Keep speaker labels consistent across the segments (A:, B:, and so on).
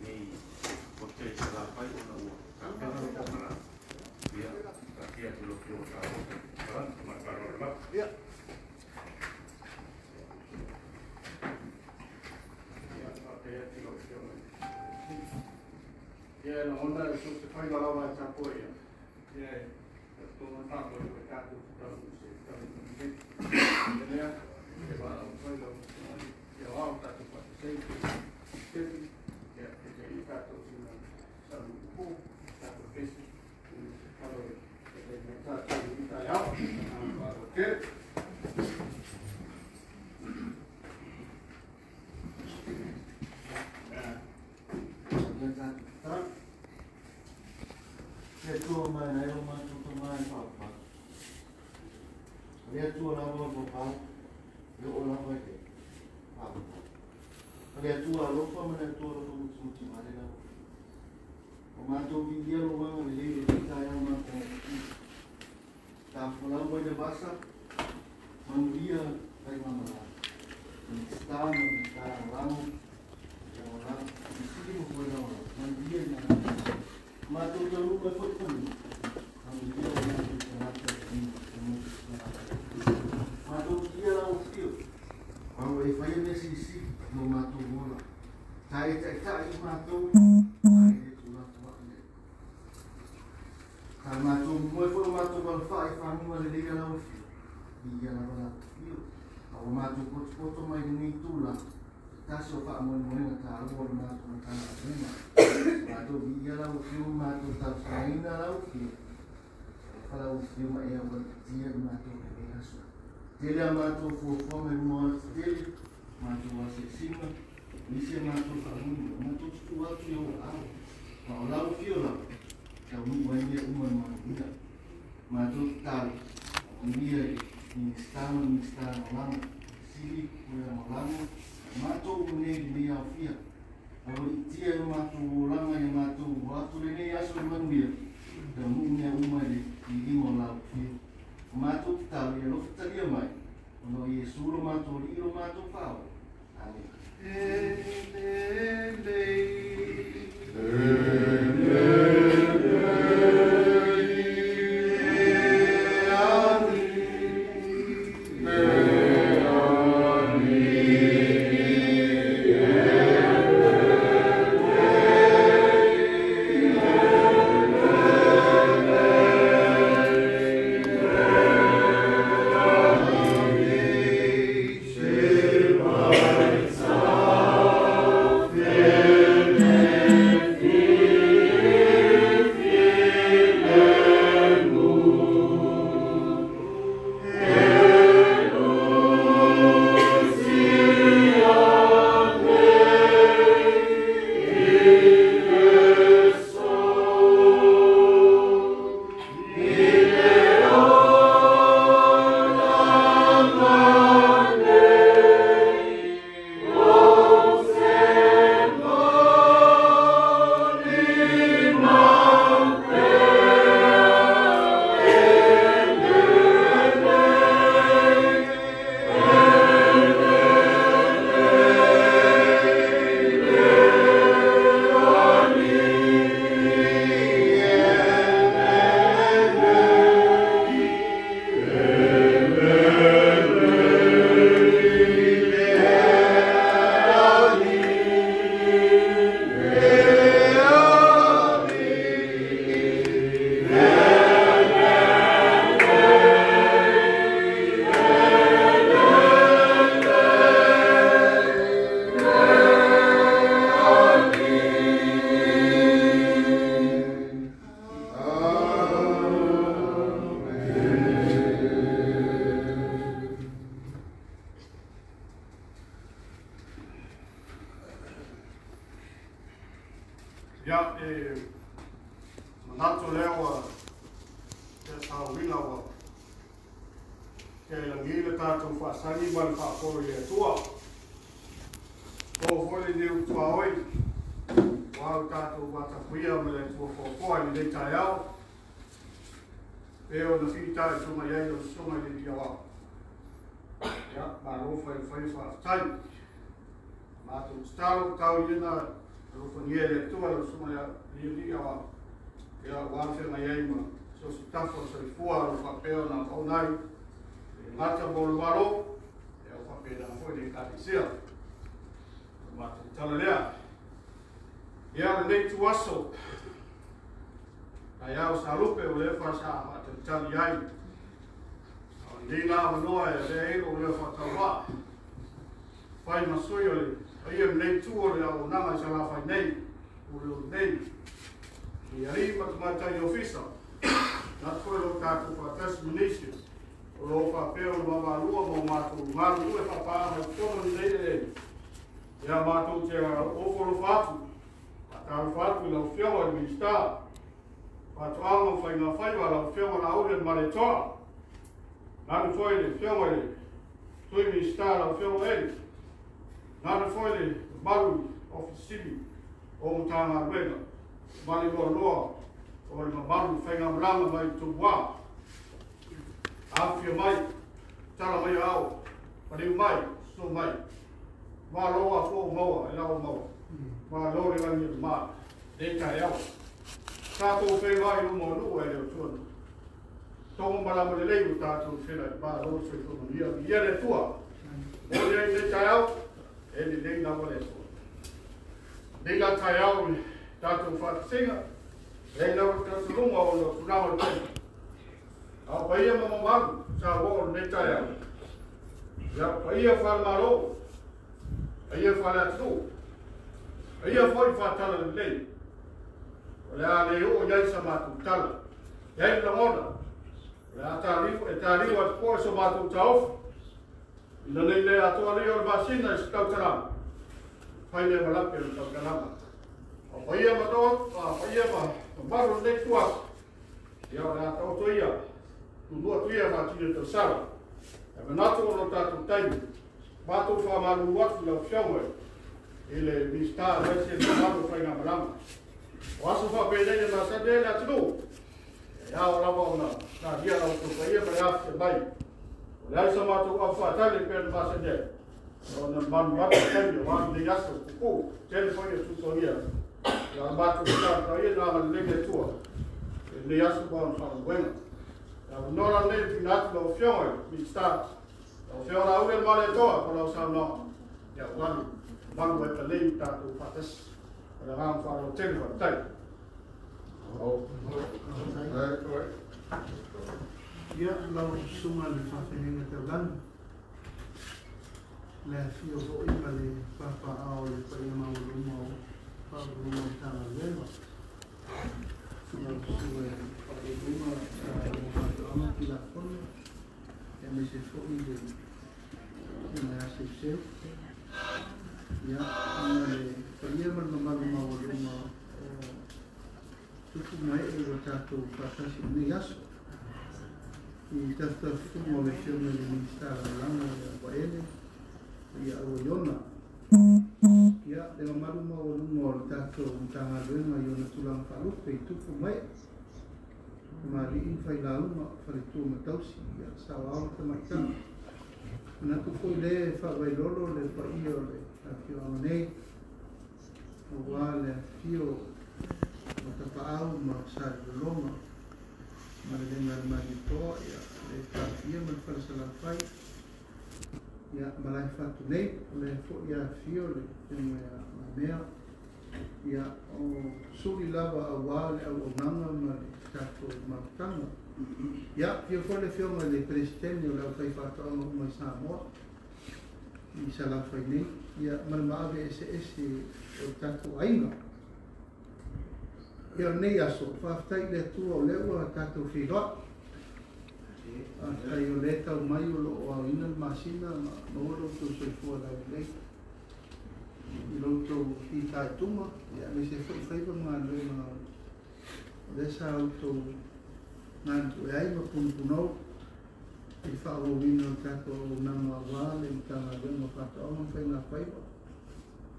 A: ni hotel sala pai ona ua ka pera ia ia tu lo que o ka para marcar la ia ia no onda eso se fai la lava cha poia ia todo no tanto el pecado para usted ia que va a fai la ia va a tanto para sempre ia que ele tá todo sino sabe um pouco tá por isso para ele tá todo italiano para o que
B: tua mai na eu mai tu mai papa dia tua na bo papa eu ola vai ter papa dia tua roupa mana tua roupa muito mais lá o mato vinha o vamos ali tá eu uma tá falando vai de baixa mandia vai mamar está lá decidiu foi lá mandia mato terlalu betul pun. Dia mato dia lah ukir. Kalau ifai mesisi no mato bola. Saya tak mato. Saya sudah tua ni. Kalau mato moi foi mato balfa ifai mana dia lah ukir. Dia lah bala ukir. Kalau mato pot mai ni tu lah. Taso fa mo na tawo na ta na mato biya la o fiu mato ta faina la o fiu fala o fiu ma e o dia mato que aso dele mato fo me mo dele mato assassino disse mato fa mato tu alto eu a la o fiu la que o mo dia uma mato mato tal dia está lá sili lá mato ni dia fia kalau dia mato lama yang mato waktu ini ya suruh dia dan umumnya di molau fia mato tahu ya lo tadi mai kalau ye suruh mato di lo mato pau amin
A: Ya, manato leo ke tawila wa ke langile tatou whaasani ma le whaakoro i atua. Ko hoi ni utua oi, wau tatou watapuia me le tua whaopoa ni nei tai au. Peo na whitai tunga iei o sunga ni tia wau. Ya, ma rofa i whai whaatai. Matou stau tau iena lo fo nie le tua lo suma ya ni ya wa fe mai ai ma so si tafo so i fua lo fa peo na o nai ngata bol walo e o fa pe na fo ni ka sia ma tala lea ya le tu aso ai au salupe o le fa sa ma tali ai ni la manoa e le o le fa tawa fai masoi o le ai le tu o le au nanga sa la fai nei o le nei i arriva tu matai ofisa na koe lo tātou whakas munisio o lo whapeo lo mamalua mo mātou malu e whapāma i tono ni nei e ea mātou te ofolo whatu a tāru whatu i lau whiawa i minsta whatu anga whai ngā whaiwa lau whiawa na aure mare toa nanu whoi le whiawa le tui minsta lau whiawa e nanu whoi le maru ofisili o mtanga ruenga mali loa o le mamalu whainga marama mai tu wā. Awhia mai, tala mai ao, pariu mai, so mai. Mā loa fō maua, e lau maua. Mā lore rangi o mā, e kai au. Tātou whengai umo nua e leo tuana. Tongo marama le leiu tātou whenai, mā lore soi tōna ia. Ia le tua, o le ai kai au, e le lei nawa le tua. Leila kai au, tātou whakasinga, e nau tātou lunga o lo kunawa le tēnā. A paia mamalu, sa wō ne tai au. Ia paia whalamaro, paia whalatu, paia whoi whatala le lei. O le a le o iai sa mātou tala. Iai la mona, le a tāriwa atu koe sa mātou taofa. Ina nei le atoa leo le masina i skau tarama. Pai le malape le skau tarama. A paia matoa, a paia maru nei tuak. Ia o le a tau toia. Tulua tuia whātire tau sara. E manatu o no tātou taimi. Mātou whamaru watu lau whiaue. E le mista rese na maru whainga marama. O aso whapēnei na sade le atinu. E hao rawa o na hia lau tupaia mai afte mai. O le aisa mātou au whātale pēr na sade. O na manu watu taimi o wāni le yaso kuku. Tēne whaia tutohia. Ia mātou tātou ia nā mani lenge tua. E le yaso wāni whanuenga. Nora nei pinatu lo fioi mi sta lo fioi la ule male toa ko lo sa no ya wani manu e pelei tatu patas la ram fa lo tele fa tai
C: ya lo suma le fa fenga te lan le fio o ipale papa ao le pa ma o mo pa o mo ta la lema lo sue uma ama kila kono e me se foi de na asepseu ya ale paia mal mamalu mau uma tuku mai e o tato patasi ni yaso i tata fumo le fiume di ministara lana o ele ia o yona ya le mamalu mau uma tato tanga luenga yona tulang palupe i tuku mai mari in fai la uma fare tu matausi ya sawa o mata na tu foi le fa vai lolo le paio le fio amane o wale fio o tapau ma sa loma ma le ngal mari to ya le ta fio ma fa sala fai ya malai fa tu le fo ya fio le ya mea ya o suli lava a wale au nanga ma tato matanga ya io fole film le presidente la fai fatto una Samoa i sala fai nei ya malmave ss o tato ainga io nei aso fa stai le tuo lewa tato figo io leta o mai o ina masina ma lo to se fuori lei lo to i tuma ya mi se fai ma lo desa auto nantu e ai ma punpuno i fa o vino tato na ma vale in tana de no fatto o non fai na fai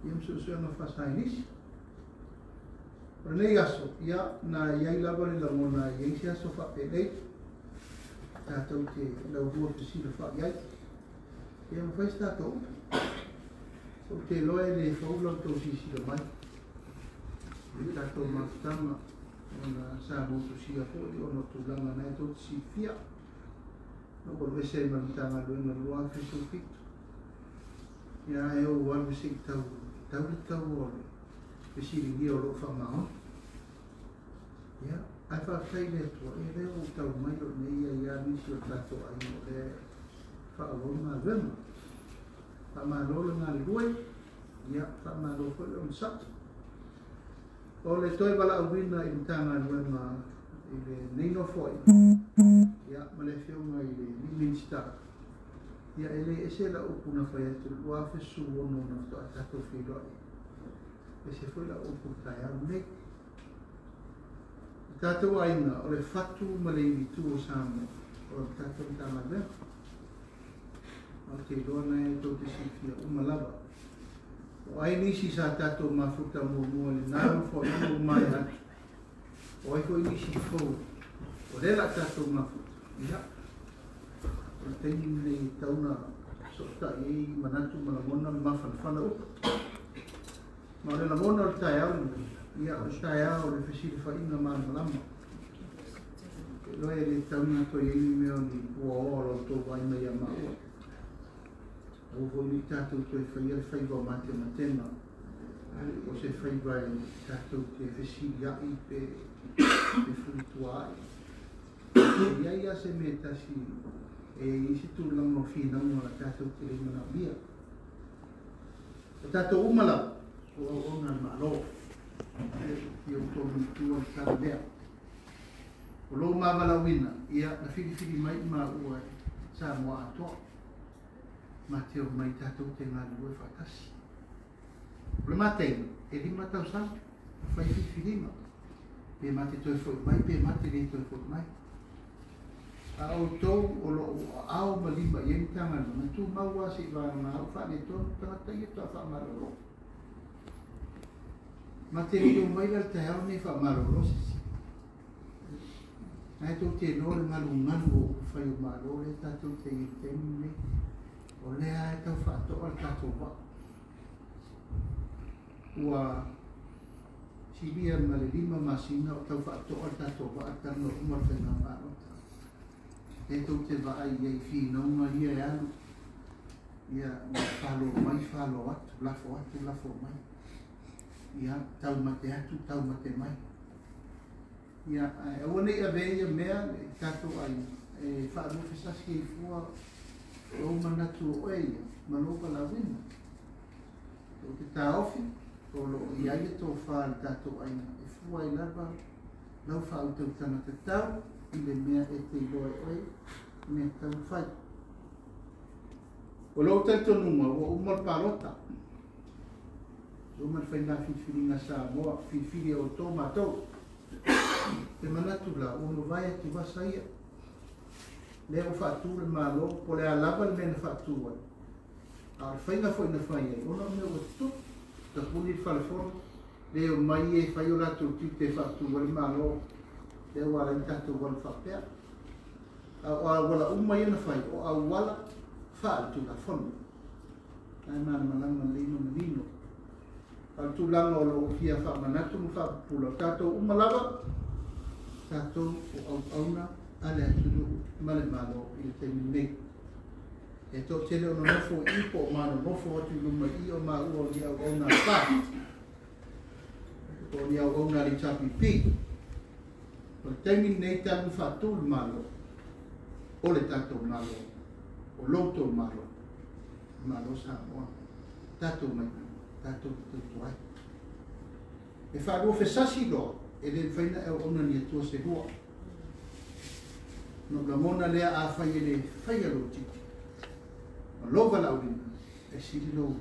C: io so no fa sai nis per nei aso ya na ia lavare la mona ia si aso fa pe dei tato che la vuo che si fa ia io fai stato o te lo e le fa lo to si mai Tato mafutanga ona sa motu sia fo ona tulanga na to si fia no por vese mantanga do na lua fisu fit ya eu wan se tau o vesi ri o lo fa ma ya ai fa sai le to e le o tau mai o nei ya ni si o tato ai no le fa o ma vema fa ma lo na lue ya fa ma lo ko o sa o le toi wala uwina i mtanga nuenga i le neino foi. Ia, ma le whiunga i le Minister. Ia, ele ese la upu na whai atu, ua whesu ono na whato a tato whiroi. Ese foi la upu tai au nei. Tato aina, o le whatu ma le iritu o Samoa, o le tato mtanga lea. O te lona e tau te sifia umalava. O ai nisi sa tato mafuta mua le nāma fo ino mai atu. O ai ko nisi fo. O le la tato mafuta. Ia. O tengi nei tauna sota i manatu malamona mawhanawhana upa. Ma le lamona o le tai au. Ia o le tai au le whesiri whaina malama. Loe le tauna to i imi meo ni ua oro tō waina ia maua. O voi tatou te whaia whaiva mate matena. O se whaiva e tatou te whesiri ai pe whiritua ai. Ia se me tasi e isi tu lango whinau la tatou te rimana bia. O tatou umala o ona malo. I o tō mitua tāra lea. O lo mawala wina ia na whiri mai ma ua sa moa atoa. Mateo mai tatou te ngā lua whakasi. Le matei, e lima tau sa, whai whiwhirima. Pe mate toi whoi mai, pe mate rei toi whoi mai. A au tau o lo au ma lima i eni tanga luna, tu maua si wāna ngā au whane tonu, tangata i toa whamaroro. Mate rei o mai lal te hau ne whamaroro sisi. Nai tau te lore ngalu o whai o marore, tatou te i temi nei. O lea e tau whaatoa tatou wa. Ua sibia ma le lima masina o tau whaatoa tatou wa atano umar whenga whanota. E tau te wa ai ei whinaunga ia e alu. Ia whalo mai whalo atu, lafo mai. Ia tau mate atu, tau mate mai. Ia e wane ia veia mea tatou ai e whaano whesasi e fua o manatu o eia, manoka la wina. O te taofi, o lo i aia tō whaal tātou aina. E fua i lava, lau whaau tau tana te tau, i le mea e te iloa oe, mea tau whai. O lo tau nunga, o umar parota. O umar whaina whiwhiringa sa moa, whiwhiri o tō mātou. Te manatu la, o no vai atu wasa ia. Le o whaatu le malo, po le alava le mena whaatu wai. A le whainga fwoi na whai ei, ona mea o tu, ta puni le whaleforo, le o mai e whai o rato ti te whaatu wai malo, le o ala i tato wala whapea. A wala umai na whai, o a wala whaal tu la whono. Ai mana malanga lino na lino. Al tu langa o lo fia wha manatu mu wha pula. Tato umalawa, tato o auna, ale atu male malo i te minei. E tō tele ono nofo i po mano nofo atu luma i o ma ua ni au ona wha. O ni au ona li tapi pi. O te minei tanu whatulu malo. O le tato malo. O loto malo. Malo sa moa. Tato mai. Tato tuai. E whaarua whesasi loa. E le whaina e ona ni atua se hua. No la mona lea a whai ele whai alo titi. Ma lova la urina, e siri lo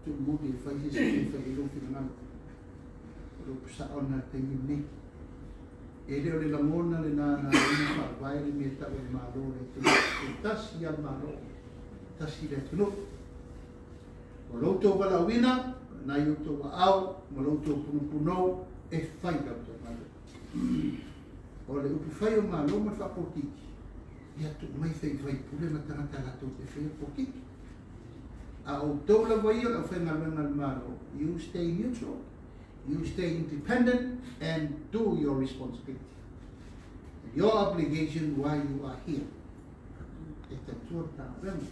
C: tu mudi e whai se whai alo ki ngana. O lo pusa ona tengi ni. E leo le la mona le nana ina whai le me ta e malo le tu. E tasi al malo, tasi le tunu. O lo to wala urina, na yu to wa au, ma lo to puno e whai alo to malo. O le upu whai o malo ma whapotiki. Ia tu mai fai pule ma tangata la tau te whai pokiki. A o tau la wai o la whai ngalanga malo. You stay neutral. You stay independent and do your responsibility. Your obligation while you are here. E te tua tāwema.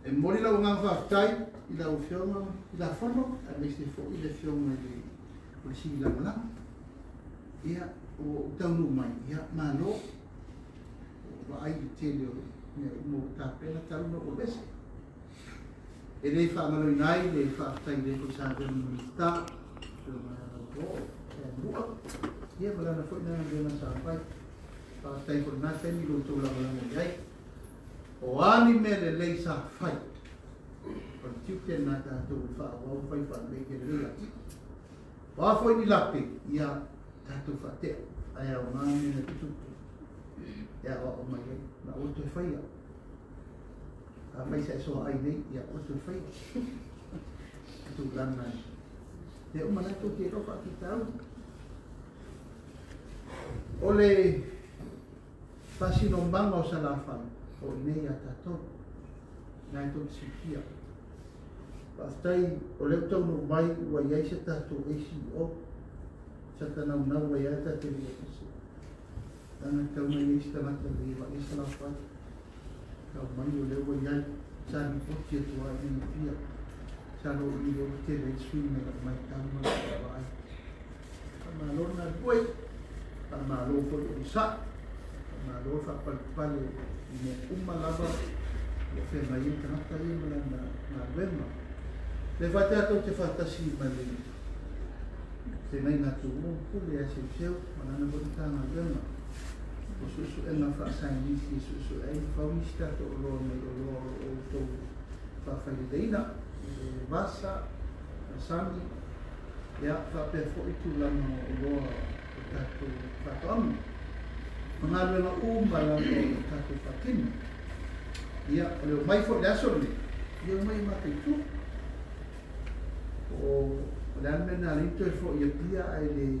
C: E mori lau ngā whaftai, I lau whionga, I lau whono, a me se fo I le whionga le si lau langa. Ia o taunu mai, ia mā lo, wa ai te leo, mo tā pena tauna o lese. E rei whaangaloi nai, le whaftai le ko sa wena mi tā, e mua, ia malana fo ina ngana sa pai, whaftai ko nā temi lo tō la malana iai. O ani me le lei sa whai, o tiu te nā tātou whaawau whai whanei ke le ati. Wa fo ni lape, ia tātou whatea, ai au ngāne na tututu. Ia o mai ai, na o te whaia. A mai sa so ai nei, ia o te whaia. Tu lana. Te o mana tu te ropa ki tau. O le pasino mbanga o sa la whai, o nei a tātou. Nai tō sikia. Pastai, o leo tau no mai, wa iai se tātou eisi o. Sa tanau nau wa iai tātou ni kasi. Tana tau mai eisi tamata li wa eisi la whai. Kau mai o leo wa iai, sa ni poti e tua e ni pia. Sa no I o te rei sui me la mai tama wa ai. Ka malo na boi, ka malo fo o sa. Ka malo fa pale I me umalava. O fe mai I tanata I me na wema. Le whate ato te whatasi ma le te nei nga tu o pule a se seu manana bodi tanga wema o susu e nga whaasai nisi susu e whawisi tato o loa mai o loa o tau whawhai deina vasa sami ia whape fo I tu lama o loa o tato whatoamu mangalu na umba lama o tato whatinu ia o leo mai fo le aso le ia mai makai tu o dan mena rito fo ia pia ai le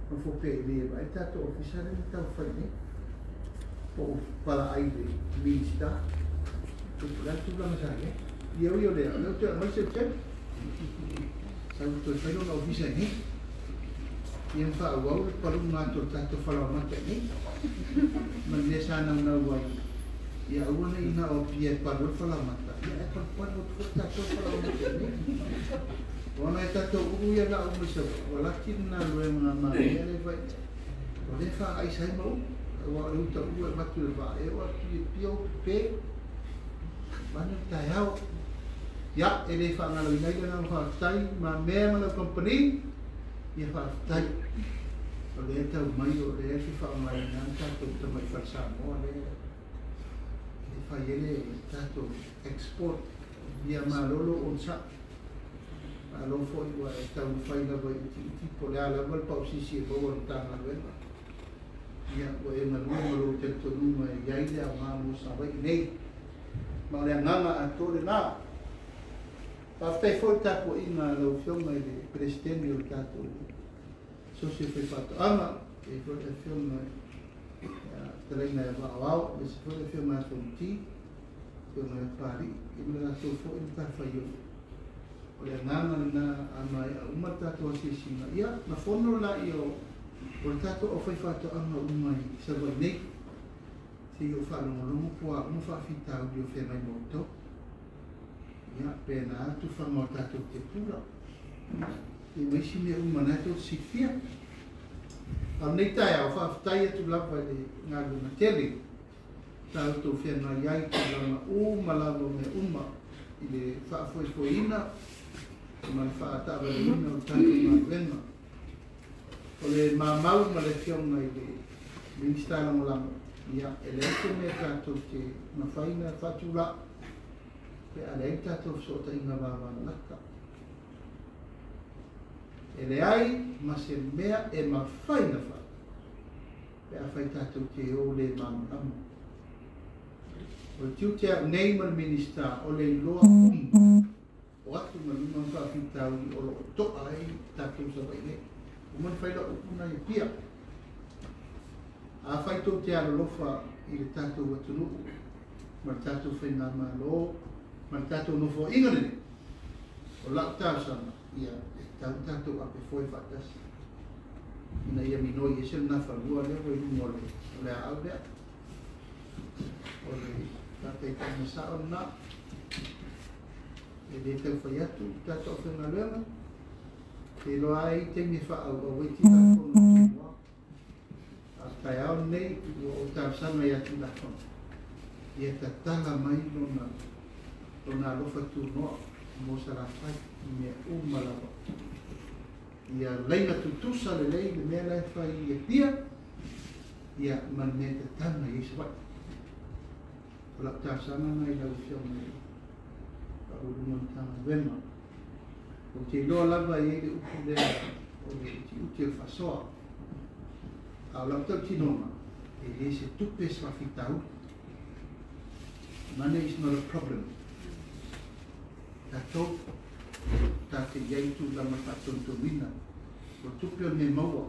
C: fo pe le ai tato official ni tau fai ni o para ai le minista tu la tu la masaya ia o le no te mai se che sa tu fai no official ni ia fa wa para un to tato fala mate ni man le sana na wa ia una ina o pia para fala mata ia pa pa tato fala mate ni Wana e tato uia la umisa, walakin na lue mga maria le vai. Wale wha ai sai mau, wa uta ua matu le va e wa pio pe. Manu tai hao. Ya, e le wha ngalo inai na wha tai, ma mea mana company, ia wha tai. O le e tau mai o le e ki wha mai na tato ta mai wha sa moa le. E wha yele tato export, ia ma lolo on sa. Alo foi wa tau fai na vai ti po le ala mal pa sisi bo wa tanga le ia wa e na lo te to numa ia ile a ma sa vai nei ma le nganga a to le na pa te foi ta po ina lo fioma le presidente o tato so se foi fatto ama e ko te fioma te le na va au e se foi le fioma so ti fioma pari e me la so foi ta fai yo o le nganga na amai a umata to sisina ia na fono la io o tato o fai fato anga umai sa vai nei si o fa no lo po a mo fa fita o io fe mai molto ia pena tu fa mo tato te pura e mai si me umana to si fia a nei tai o fa tai tu la va le ngalu na tele ta to fe na iai tu la u malalo me uma ile fa foi ina man fa ta va ina o tanto ma vena o le mamau ma le fiona i le minista na mola ia ele te me tanto che na faina fatula pe ale tanto so ta ina va naka ele ai ma se mea e ma faina fa pe a fai tanto che o le mamam o tiu te nei ma minista o le loa o atu ma luma fa fita o lo to ai tatu sa vai ne o man fai la upuna i pia a fai to te alo lofa i le tatu watu nuku ma tatu fai na ma lo ma tatu no fo ingane o la ta sana ia tātou ape foi whakatasi. Ina ia minoi e sel na whalua lea koe rungo le au lea. O le tātai tāna sao na. E le tau whai atu, tātou whenga luenga. E loa ai te me whaau o weti la kono ki mua. A tai au nei o tāsana i atu la kono. Ia ta tala mai lona alofa tūnoa mo sa la whai me umalawa. Ia leina tutusa le lei le mea lai whai e pia. Ia man me te tana i se wai. O la tāsana nai lau whiau nei. Ka urungan tana wema. O te loa lava i ele upu lea o le uti o whasoa. A lau tau tinoma e le se tupe swafitau. Money is not a problem. Tātou, tāte iaitu lama tātontomina. O tupe o ne maua.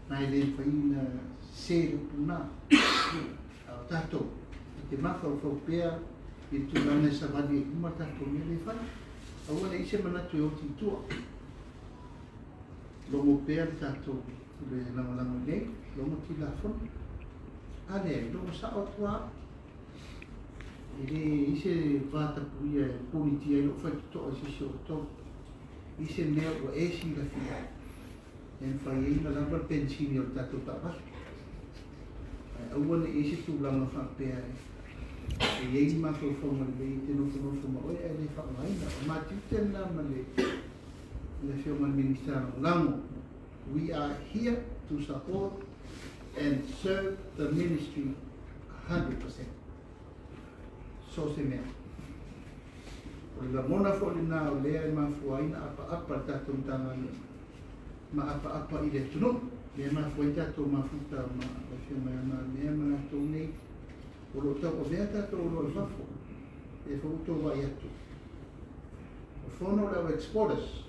C: Nai le whaina se rupu nā. Au tātou, i te mawhau pēr, i tu lana sa wani e kuma tātou me le whai. Aua ne ise manatu e o titua. Longo pēr tātou le lama nei, longo ti la whanu. Ale, longo sa o tua. Ele ise vata puia puniti ai no fai to ase so to ise mea o esi la fia en fai ai na lava pensini o tato tapa au ne ise tu langa fa pe ai e ei ma fo fo ma le te no fo ma o e le fa mai na ma titen na ma le fio ma ministero lamo. We are here to support and serve the ministry 100%. So se mea. O le lamona fo le nā o lea e mafuaina apa tātou tanga ma apa i le tunu. Lea mafuai tātou mafuta ma le whia mai ana mea mana tau nei. O lo tau o mea tātou o lo le whafo. E whauto wai atu. O whono lau exporters.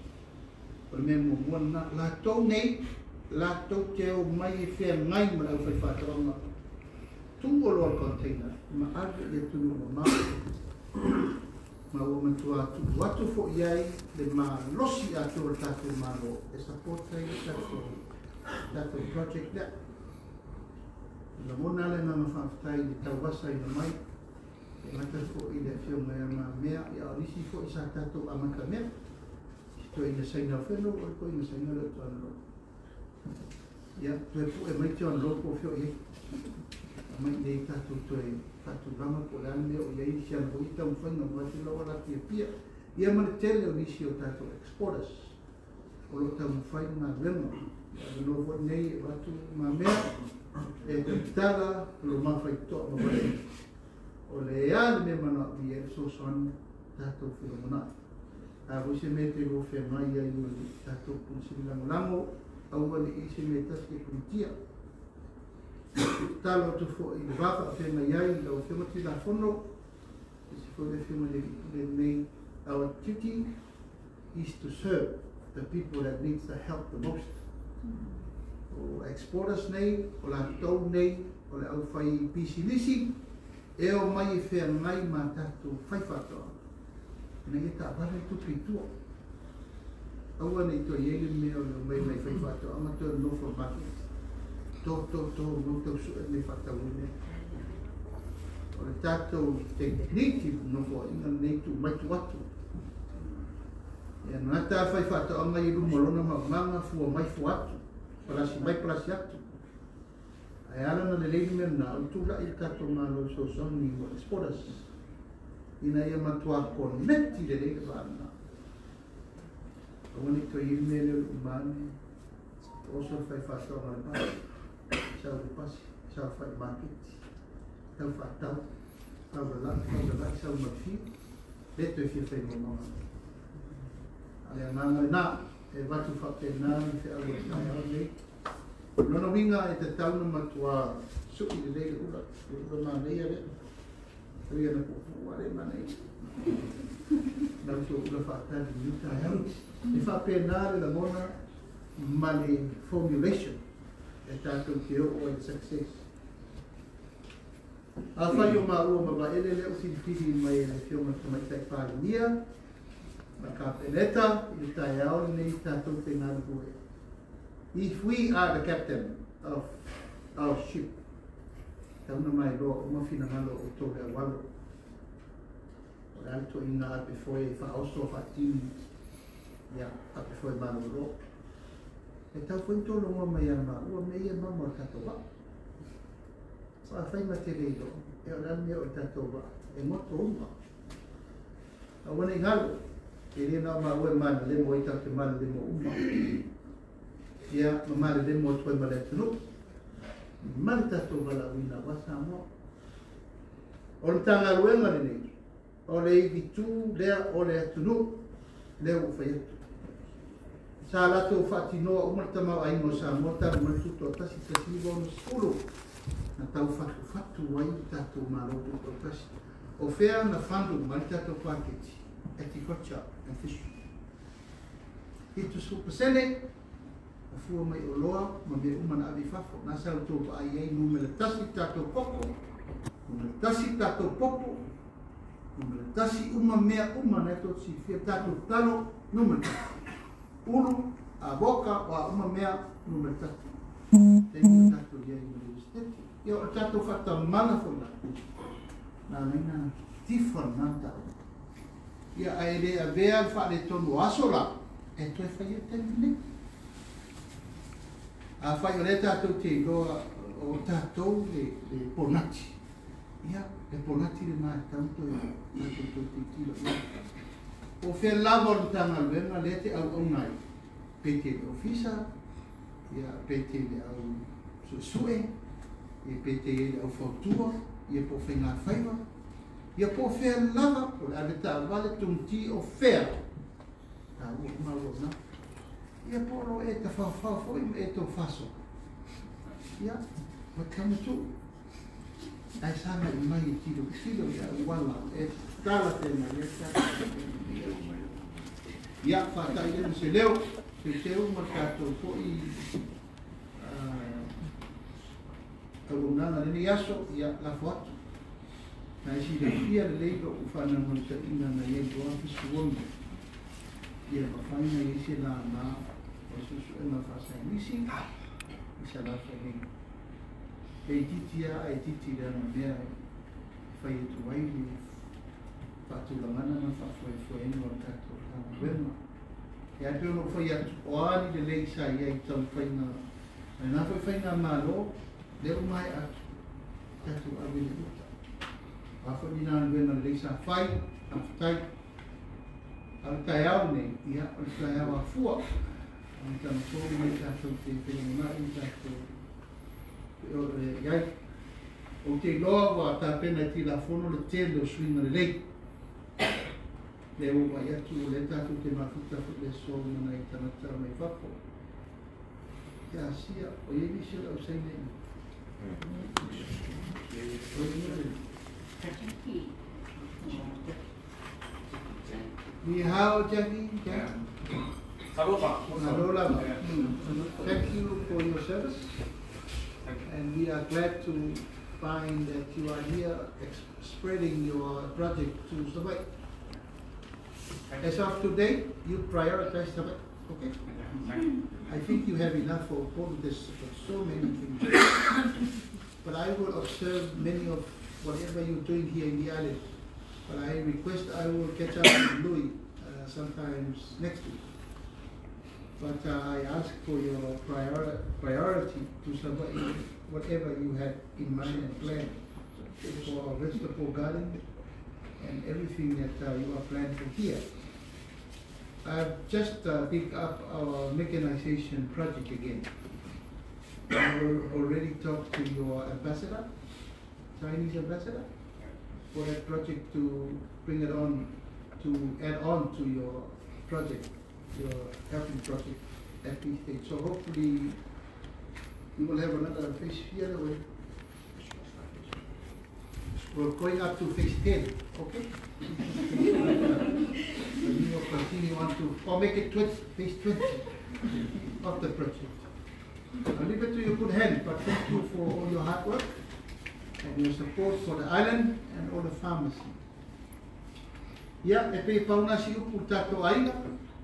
C: O le mea mua na la tau nei. La tau te au mai e whia ngai ma lau whai whātaonga. Tu o loa container, ma arde ia tunu o maa. Ma o matua atu fo iai, le ma losi atu o tātou maro, e supportai tātou project lea. La mona le na mawhawhtai le tau wasa ina mai, e mata fo i le whio mai ama mea, ia o nisi fo i sa tātou amaka mea. Sito ina saina wheno, o ko ina saina leo tuan lo. Ia, tu e pu e mai tuan lo po whio iei. Mai nei tātou rama po le ane o iei si ana hoi tau whainga mwati lawa laki e pia. Ia mani tele o nisi o tātou exporters. O lo tau mwhainga rema. Ia no vo nei e watu ma mea. E te tala lo mawhai toa mawhai. O le ea me mana i e so soan tātou whilamana. A wise me te ro whea mai ai o tātou punsiri lango. Aua le ise me taske punitia. Talo tu fo i waka whenga iai lau whemati la whono. Isi fo le whenga le nei. Our duty is to serve the people that needs the help the most. O exporters nei, o la tau nei, o le au whai pisilisi, e o mai e whea ngai ma tātou whai whatoa. Nei e tā wale tupi tua. Aua nei toi ele mea o le mai mai whai whatoa, ama toi no for market. To, no tau su e me whatau ine. O le tātou technique no fo inga nei tu mai tu atu. E nga tā whai whatau anga i rumorona ma manga fua mai fu atu. Palasi mai palasi atu. Ai alana le leili mea na o tula i tātou ngā lo so soni o exporters. Ina ia matua koneti le leili wāna. Awani to i me le umane. Oso whai whatau ngā pāi. Sau le pasi, sau whai market, tau whatau, tau lalai, sau mawhi, leto e whia whai mama. Ale nganga nā, e watu whapte nā, i whi awa tai au nei. Lona winga e te tauna matua suki le leile ura, ura mā nei are, ui ana kupu are mā nei. Nau so ura whaatari ni tai au. E whape nā le la mona, ma le formulation. E tātou te o e success. A whai o mā ua mawa ele leo whiwhiwi mai e le whionga ka mai tai pāri nia. Makapeneta, Itayao, Nita, if we are the captain of our ship, Tauna mai lo umafina malo o toga walo. O alto ina ape foi fa oso fa tini. Ya, ape foi malo lo. E tau foi tolo mo mai ama, ua mei ama mo tatoa. Fa fai matereiro, e o lani o tatoa, e moto uma. A wana ingalo, e rena ma ue mana le mo ita te mana le mo uma. Ya, ma le mo toi ma le tunu. Malta to bala wina wasa mo. O le tanga luenga le nei. O le iwi tu lea o le atunu leo u whaiatu. Sa lato whati noa umarta mau aino sa mota umartu to tasi tasi iwa no skulu. Na tau fatu wai tato maroto to tasi. O whea na whandu malta to whaketi. Eti kocha and fish. Hitu supasene. Fua mai o loa, ma me umana avi fafo. Nasa o tō ai ei numele tasi tātou popo, numele tasi tātou popo, numele tasi uma mea uma neto si fia tātou talo, numele tasi. Ulu, a boka o a uma mea, numele tasi. Tengi tātou iei numele steti. Ia o tātou whata mana fona. Nā reina tifon nā tau. Ia aere a vea whare tonu asola, e toi whaia teni. A whai o le tātou te iloa o tātou le ponati. Ia, le ponati le mai tanto e tātou te tilo. O whea lava o tanga luenga le te au ngai. Pete le ofisa, ia pete le au susue, ia pete le au fautua, ia po whainga whaiwa. Ia po whea lava o le aleta wale tumti o whea. Tā ua maua na. Ia polo e te whawhau foi e tō whaso. Ia, wa kama tū. Ai sana I mai I tiro ia wala. E tala tēnā, e tala. Ia, whatai e se leo, se teo ma tātou foi aunanga nene yaso, ia la whatu. Nai si le fia le leiro u whana monta ina na ie doa fisu wonga. Ia, whaina I se la maa. Susu e ma fasa nisi, isa la whahinga. E titia, e titi rea na mea, whai e tu waili, whatulangana na whawhai enu a tato tana wema. E a peo no whai atu oani le lei sa ia I tau whainga, e na whainga malo, leo mai atu, tato awele uta. A whai nina wena le lei sa whai, a whai, al tai au nei, ia, al tai au a fua, Então, como é que achou que tem mais iai o te logo a ta pena ti la fono le telo swing le lei le o vai atu le ta tu te mafuta le so na I tanata mai papo ya sia o ye ni sio o sei nei ni hao Jackie
A: Aloha.
C: Aloha. Thank you for your service. And we are glad to find that you are here spreading your project to Sabay. As of today, you prioritize Sabay. Okay? I think you have enough for this, for so many things. But I will observe many of whatever you're doing here in the island. But I request I will catch up with Louis sometimes next week. But I ask for your priority to survive whatever you had in mind and planned for vegetable garden and everything that you are planning for here. I've just picked up our mechanization project again. I already talked to your ambassador, Chinese ambassador, for that project to bring it on, to add on to your project. Your helping project at this stage. So hopefully you will have another phase here. We're going up to phase 10, okay? So you will continue on to, or make it phase 20 of the project. I'll leave it to your good hand, but thank you for all your hard work and your support for the island and all the farmers. Ia e pe pauna si upu tato ainga,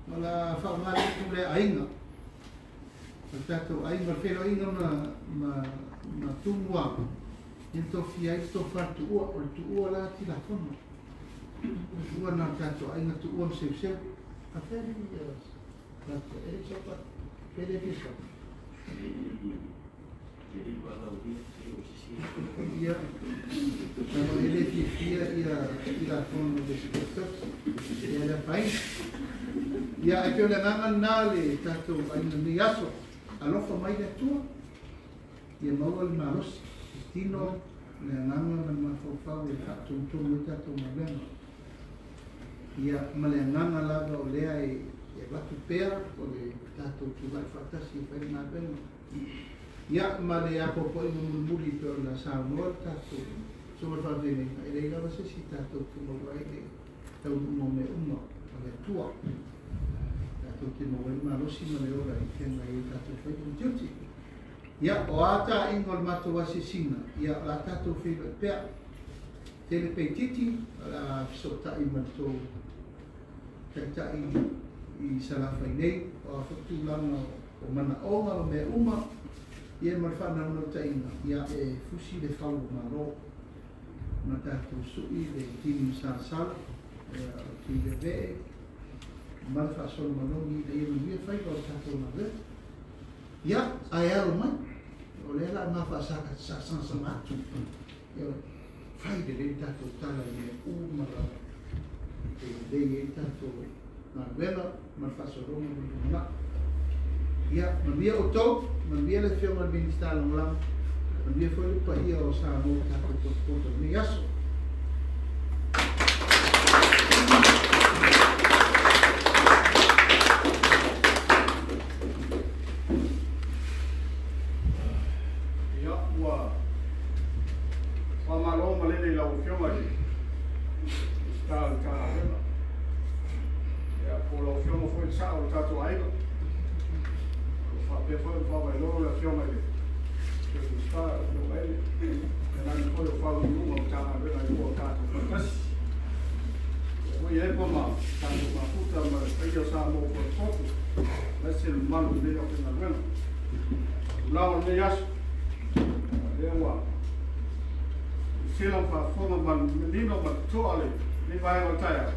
C: mala whaunga tu le ainga. Tato ainga whero inga ma tumua. Into fia i to whatu ua, o tu ua la ti la whanu. Ua na tato ainga tu ua mseu seu. A wheri tato e sopa, pere pisa. Ia, tama ele fia ia la whanu de sikotos. Ia le pai. Ia e pio le nganga nā le tato ainga ni aso. Alofa mai le tua. Ia maua le marosi. Tino le nganga na mafofau e hatuntungu e tato mawena. Ia ma le nganga lava o lea e watu pea o le tato ki vai whatasi e whairi ngā pena. Ia ma le apopo i mumuri pe o la saunoa tato soma whawene. E rei gawa se si tato ki mawai le tau umo me uma o le tua. Tato ki mawai ma rosi ma le ora i tena i tato whairi tiuti. Ia o ata ingol mato wasi singa, ia la tato whiwa pea, tele pei titi, la fisota i mato, kaita i salawhai nei, o a whaktu langa o mana onga o me uma, ia marwhana no tainga, ia e fusi le whau maro, ma tato sui le tini sāsala, o ti le vee, malwha solo malongi, le iru mia whaiwa o tato na vee, ia ai aro mai o le la ma fa sa matu ia fai de le tato tala e u mara de le tato na vela ma fa so ro ma ia ma via o to ma via le fio ma ministra la ma via foi le paia o sa no tato to mi aso silang pa forma man lino man toale ni vai o taia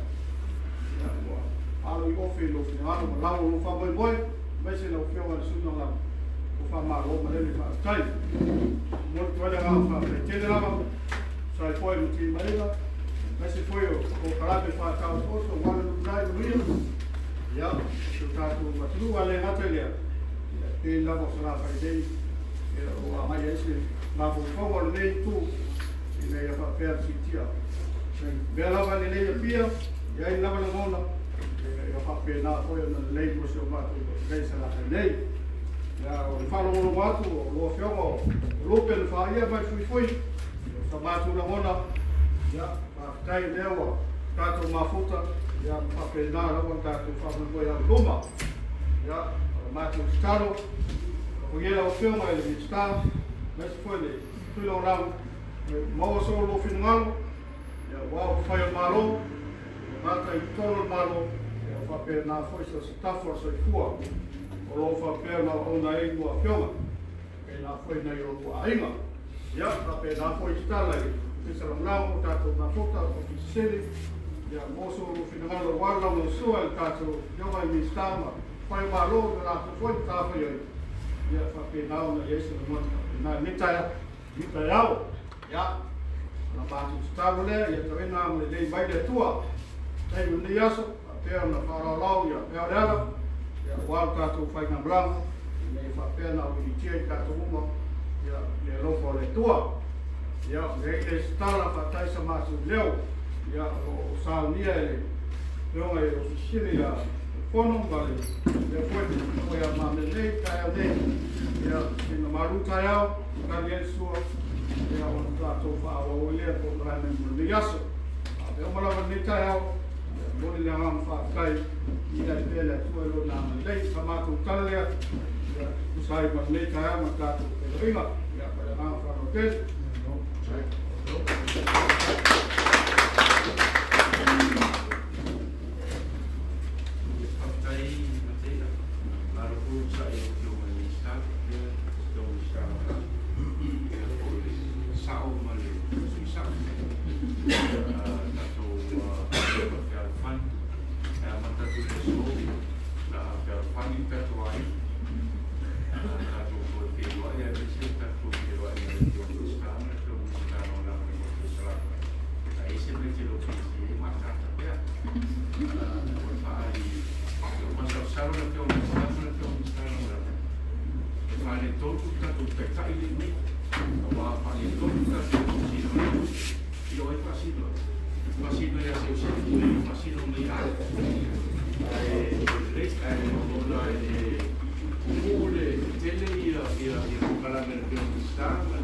C: ya wa alu o fe lo fe alu la o fa boy vai se lo fe o su no la o fa ma ro ma le fa tai mo to le ga fa te de la ma sai poi mi ti mai la vai se foi o karabe fa ta o so wa no dai rio ya su ta tu ma tu ale na te le e la vo sa fa dei o ma ya se ma vo fo le tu ina ia whapea sitia. Mea lawa ni leia pia, ia i lawa na mona, ia whapea nā koe na lei mo se o mātu, lei sa naka nei. Ia o le whalo mono mātu, o loa whionga o lope le whaia mai fui, sa mātu na mona, ia whakatai lewa, tātou mafuta, ia whapea nā lawa tātou whapea koe au luma. Ia mātu staro, o iela o whionga ele mi star, mai se fue le tuilo rau, mau so lo finalo ya wa fa yo malo mata I tolo malo ya fa pe na foi so stafor so fua o lo fa pe na ona e mo fioma pe na foi na yo wa ainga ya fa pe na foi stala e se lo lao tato na fota o fiseli ya mo so lo finalo wa la no so el tato yo va mi stama fa yo malo na foi ta fa yo ya fa pe na ona yeso no na mitaya ya na batu stalo le ya tawena na le vai de tua tai ni yaso pe na fara lau ya pe ala ya wa ka tu fai na blanco le fa pe na u tie ka tu mo ya le lo fo le tua ya le stala fa tai sa ma tu leo ya o sa ni ele yo mai o sile ya fono vale le foi ya ma me le ka ya de ya na maruta ya ka le su ya o trato fa o le ko rana mo yaso e o mala ni ta ya mo le ngam fa kai ida pele tu lo na le sama tu tale ya tu sai ma le ta ya ma ta tu e ringa ya para na fa no te no
D: salo na te o mistara ora. Whare tōku tato te kaile ni. Wa whare tōku tato sino na. Io e pasino. Pasino ya se usini, pasino me ya. Ole tele ia kala me te mistara.